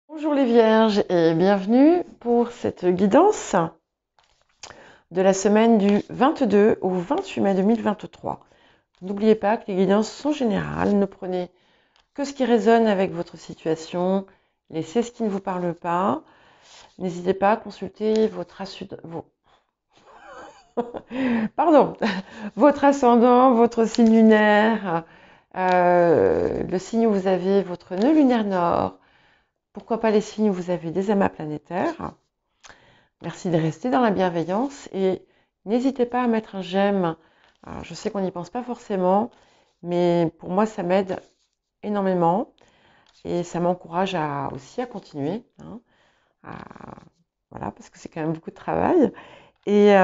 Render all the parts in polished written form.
Bonjour les Vierges et bienvenue pour cette guidance de la semaine du 22 au 28 mai 2023. N'oubliez pas que les guidances sont générales, ne prenez que ce qui résonne avec votre situation, laissez ce qui ne vous parle pas. N'hésitez pas à consulter votre votre ascendant, votre signe lunaire, le signe où vous avez votre nœud lunaire nord. Pourquoi pas les signes où vous avez des amas planétaires. Merci de rester dans la bienveillance et n'hésitez pas à mettre un j'aime. Alors, je sais qu'on n'y pense pas forcément, mais pour moi, ça m'aide énormément et ça m'encourage aussi à continuer. Voilà, parce que c'est quand même beaucoup de travail. Et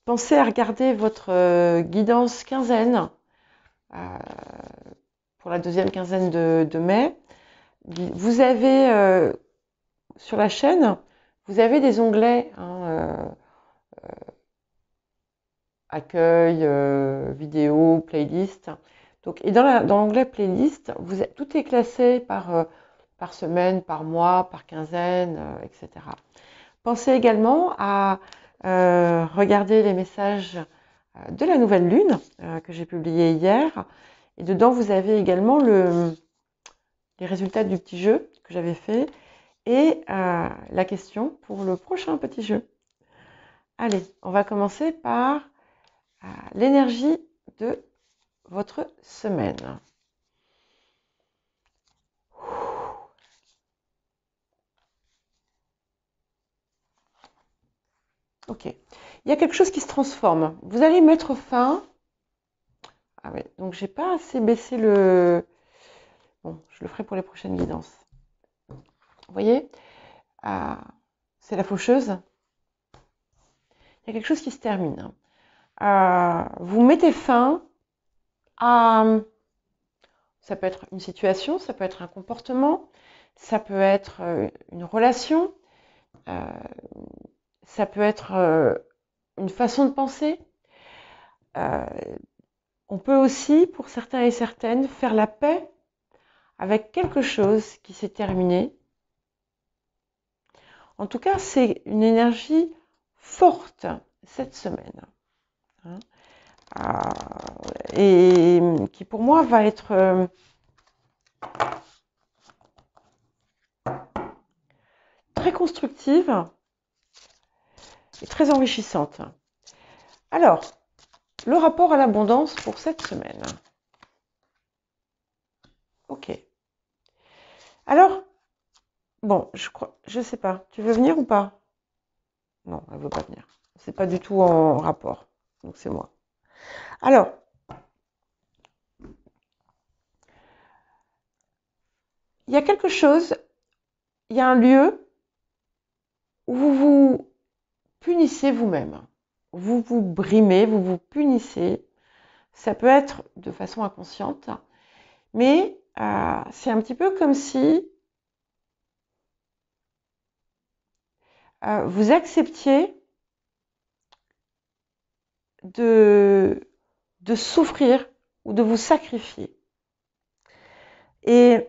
pensez à regarder votre guidance quinzaine pour la deuxième quinzaine de mai. Vous avez sur la chaîne, vous avez des onglets accueil, vidéo, playlist. Donc, et dans l'onglet playlist, tout est classé par semaine, par mois, par quinzaine, etc. Pensez également à regarder les messages de la nouvelle lune que j'ai publié hier. Et dedans, vous avez également les résultats du petit jeu que j'avais fait et la question pour le prochain petit jeu. Allez, on va commencer par l'énergie de votre semaine. Ok. Il y a quelque chose qui se transforme. Vous allez mettre fin. Ah oui, donc j'ai pas assez baissé le. Bon, je le ferai pour les prochaines guidances. Vous voyez, c'est la faucheuse. Il y a quelque chose qui se termine. Vous mettez fin à. Ça peut être une situation, ça peut être un comportement, ça peut être une relation, ça peut être une façon de penser. On peut aussi, pour certains et certaines, faire la paix avec quelque chose qui s'est terminé. En tout cas, c'est une énergie forte cette semaine. Et qui pour moi va être très constructive et très enrichissante. Alors, le rapport à l'abondance pour cette semaine. Ok. Alors, bon, je sais pas. Tu veux venir ou pas? Non, elle veut pas venir. C'est pas du tout en rapport. Donc c'est moi. Alors, il y a quelque chose, il y a un lieu où vous vous punissez vous-même. Vous vous brimez, vous vous punissez. Ça peut être de façon inconsciente, mais c'est un petit peu comme si vous acceptiez de souffrir ou de vous sacrifier. Et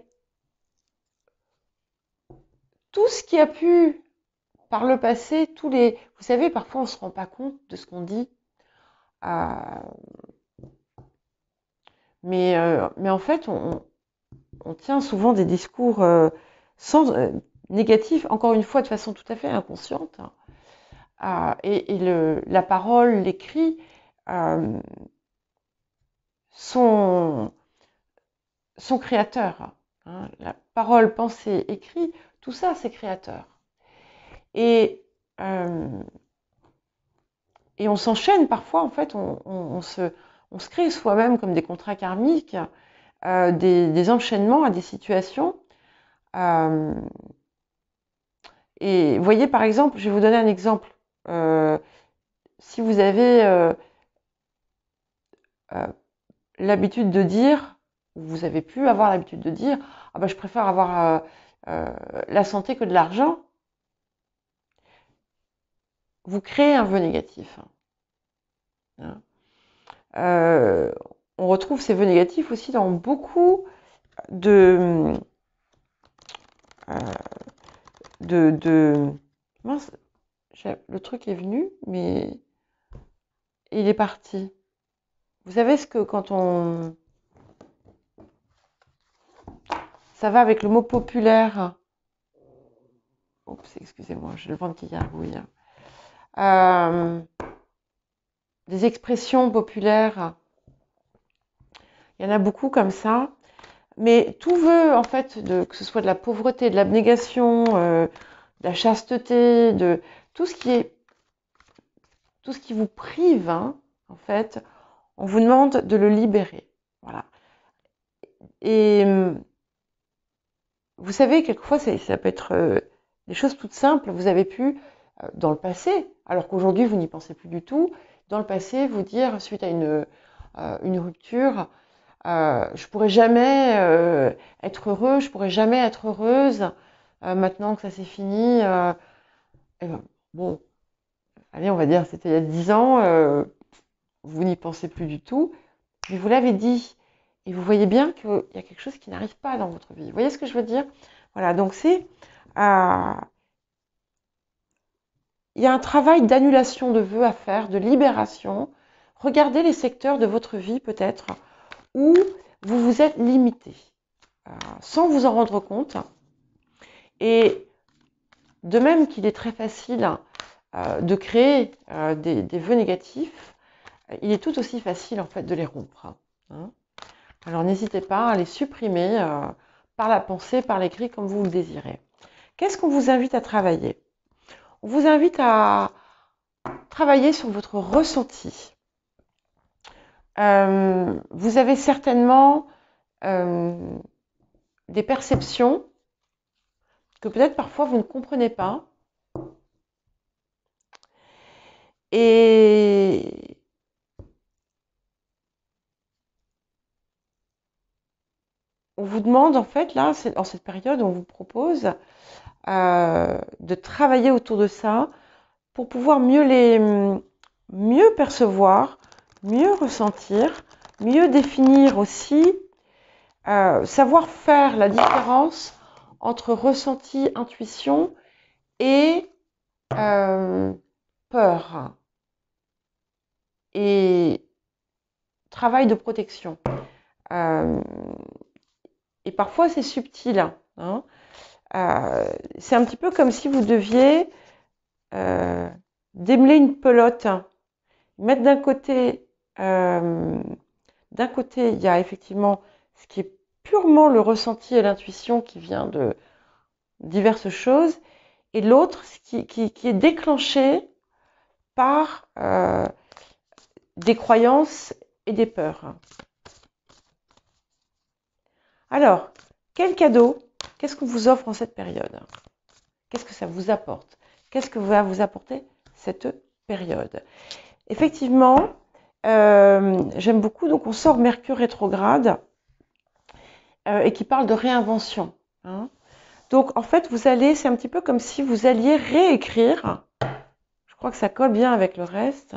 tout ce qui a pu, par le passé, vous savez, parfois on ne se rend pas compte de ce qu'on dit, mais en fait, on tient souvent des discours négatifs, encore une fois, de façon tout à fait inconsciente. Et la parole, l'écrit sont créateurs. La parole, pensée, écrit, tout ça, c'est créateur. Et on s'enchaîne parfois, en fait, on se crée soi-même comme des contrats karmiques, des enchaînements à des situations. Et vous voyez, par exemple, je vais vous donner un exemple. Si vous avez l'habitude de dire, ou vous avez pu avoir l'habitude de dire, ah ben, je préfère avoir la santé que de l'argent, vous créez un vœu négatif. On retrouve ces vœux négatifs aussi dans beaucoup de Mince, le truc est venu, mais il est parti. Vous savez ce que quand on... Ça va avec le mot populaire. Oups, excusez-moi, j'ai le ventre qui gargouille. Des expressions populaires. Il y en a beaucoup comme ça. Mais tout veut, en fait, que ce soit de la pauvreté, de l'abnégation, de la chasteté, de tout ce qui vous prive, hein, en fait, on vous demande de le libérer. Voilà. Et vous savez, quelquefois, ça peut être des choses toutes simples. Vous avez pu, dans le passé, alors qu'aujourd'hui, vous n'y pensez plus du tout, dans le passé, vous dire, suite à une rupture, je pourrais jamais être heureux, je pourrais jamais être heureuse, maintenant que ça c'est fini. Et ben, bon, allez, on va dire, c'était il y a 10 ans, vous n'y pensez plus du tout, mais vous l'avez dit. Et vous voyez bien qu'il y a quelque chose qui n'arrive pas dans votre vie. Vous voyez ce que je veux dire? Voilà, donc il y a un travail d'annulation de vœux à faire, de libération. Regardez les secteurs de votre vie peut-être où vous vous êtes limité, sans vous en rendre compte. Et de même qu'il est très facile de créer des vœux négatifs, il est tout aussi facile en fait de les rompre. Hein. Alors n'hésitez pas à les supprimer par la pensée, par l'écrit, comme vous le désirez. Qu'est-ce qu'on vous invite à travailler? On vous invite à travailler sur votre ressenti. Vous avez certainement des perceptions que peut-être parfois vous ne comprenez pas. Et on vous demande en fait, là, en cette période, on vous propose de travailler autour de ça pour pouvoir mieux percevoir, mieux ressentir, mieux définir aussi, savoir faire la différence entre ressenti, intuition et peur et travail de protection. Et parfois c'est subtil. Hein. C'est un petit peu comme si vous deviez démêler une pelote, mettre d'un côté, il y a effectivement ce qui est purement le ressenti et l'intuition qui vient de diverses choses, et l'autre qui est déclenché par des croyances et des peurs. Alors, quel cadeau, qu'est-ce qu'on vous offre en cette période? Qu'est-ce que ça vous apporte? Qu'est-ce que va vous apporter cette période? Effectivement, j'aime beaucoup, donc on sort Mercure rétrograde et qui parle de réinvention. Hein. Donc en fait, c'est un petit peu comme si vous alliez réécrire, je crois que ça colle bien avec le reste,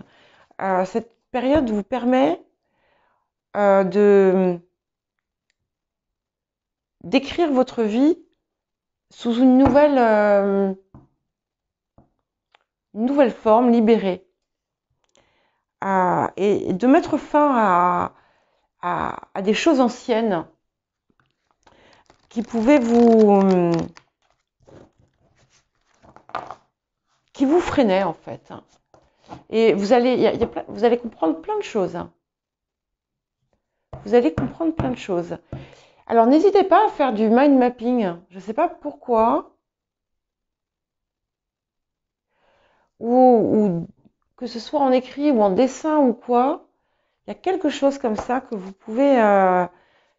cette période vous permet d'écrire votre vie sous une nouvelle forme, libérée. Et de mettre fin à des choses anciennes qui pouvaient qui vous freinaient en fait. Et vous allez comprendre plein de choses. Vous allez comprendre plein de choses. Alors n'hésitez pas à faire du mind mapping. Je ne sais pas pourquoi. Ou que ce soit en écrit ou en dessin ou quoi. Il y a quelque chose comme ça que vous pouvez,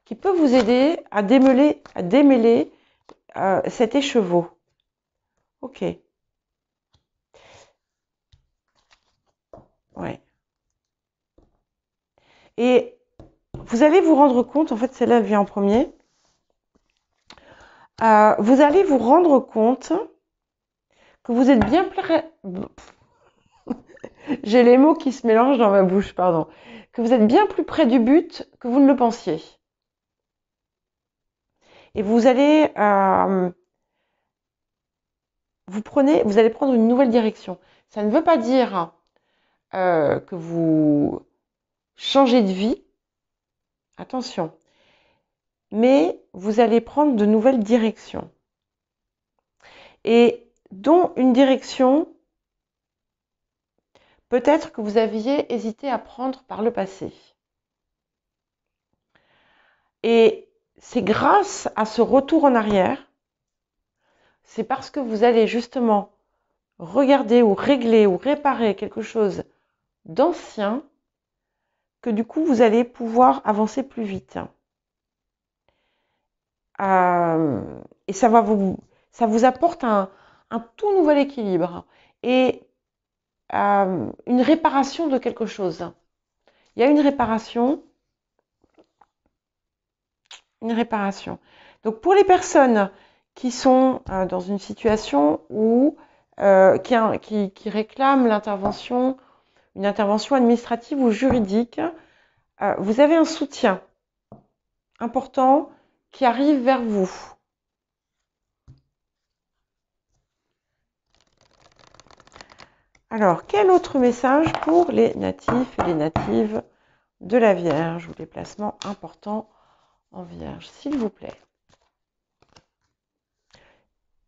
qui peut vous aider à démêler cet écheveau. Ok. Ouais. Et vous allez vous rendre compte, en fait, celle-là vient en premier. Vous allez vous rendre compte que vous êtes bien prêt. J'ai les mots qui se mélangent dans ma bouche, pardon. Que vous êtes bien plus près du but que vous ne le pensiez. Et vous allez vous allez prendre une nouvelle direction. Ça ne veut pas dire que vous changez de vie, attention, mais vous allez prendre de nouvelles directions. Et dont une direction, peut-être que vous aviez hésité à prendre par le passé. Et c'est grâce à ce retour en arrière, c'est parce que vous allez justement regarder ou régler ou réparer quelque chose d'ancien que du coup vous allez pouvoir avancer plus vite. Et ça vous apporte un tout nouvel équilibre et une réparation de quelque chose. Il y a une réparation. Donc pour les personnes qui sont dans une situation où qui réclament une intervention administrative ou juridique, vous avez un soutien important qui arrive vers vous. Alors, quel autre message pour les natifs et les natives de la Vierge ou les placements importants en Vierge, s'il vous plaît?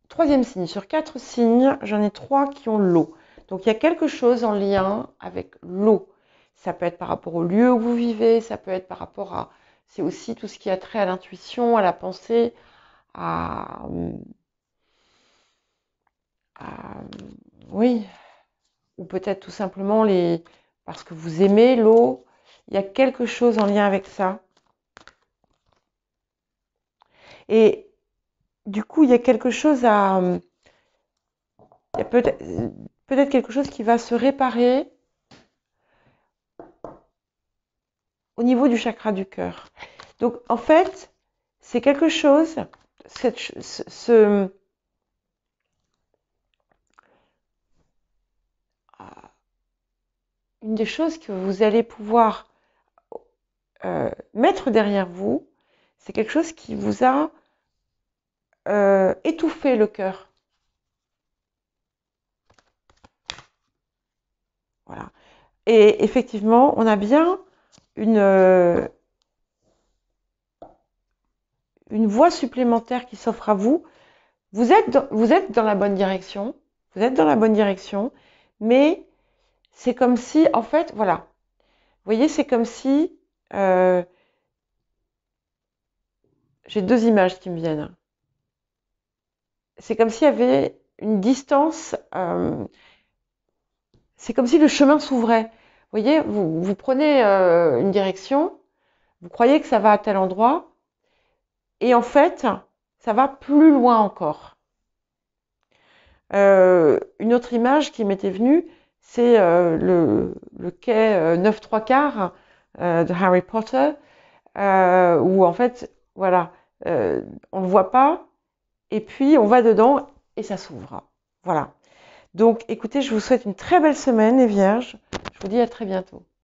Troisième signe, sur 4 signes, j'en ai 3 qui ont l'eau. Donc il y a quelque chose en lien avec l'eau. Ça peut être par rapport au lieu où vous vivez, ça peut être par rapport à... C'est aussi tout ce qui a trait à l'intuition, à la pensée, oui, ou peut-être tout simplement parce que vous aimez l'eau. Il y a quelque chose en lien avec ça. Et du coup, il y a quelque chose il y a peut-être quelque chose qui va se réparer au niveau du chakra du cœur. Donc, en fait, c'est quelque chose, une des choses que vous allez pouvoir mettre derrière vous, c'est quelque chose qui vous a étouffé le cœur. Voilà. Et effectivement, on a bien une voie supplémentaire qui s'offre à vous. Vous êtes dans la bonne direction. Vous êtes dans la bonne direction, mais c'est comme si, en fait, voilà. Vous voyez, c'est comme si... j'ai 2 images qui me viennent. C'est comme s'il y avait une distance... c'est comme si le chemin s'ouvrait. Vous voyez, vous prenez une direction, vous croyez que ça va à tel endroit, et en fait, ça va plus loin encore. Une autre image qui m'était venue, c'est le quai 9 3/4 de Harry Potter, où en fait, voilà, on ne le voit pas, et puis on va dedans et ça s'ouvre. Voilà. Donc, écoutez, je vous souhaite une très belle semaine, les Vierges. Je vous dis à très bientôt.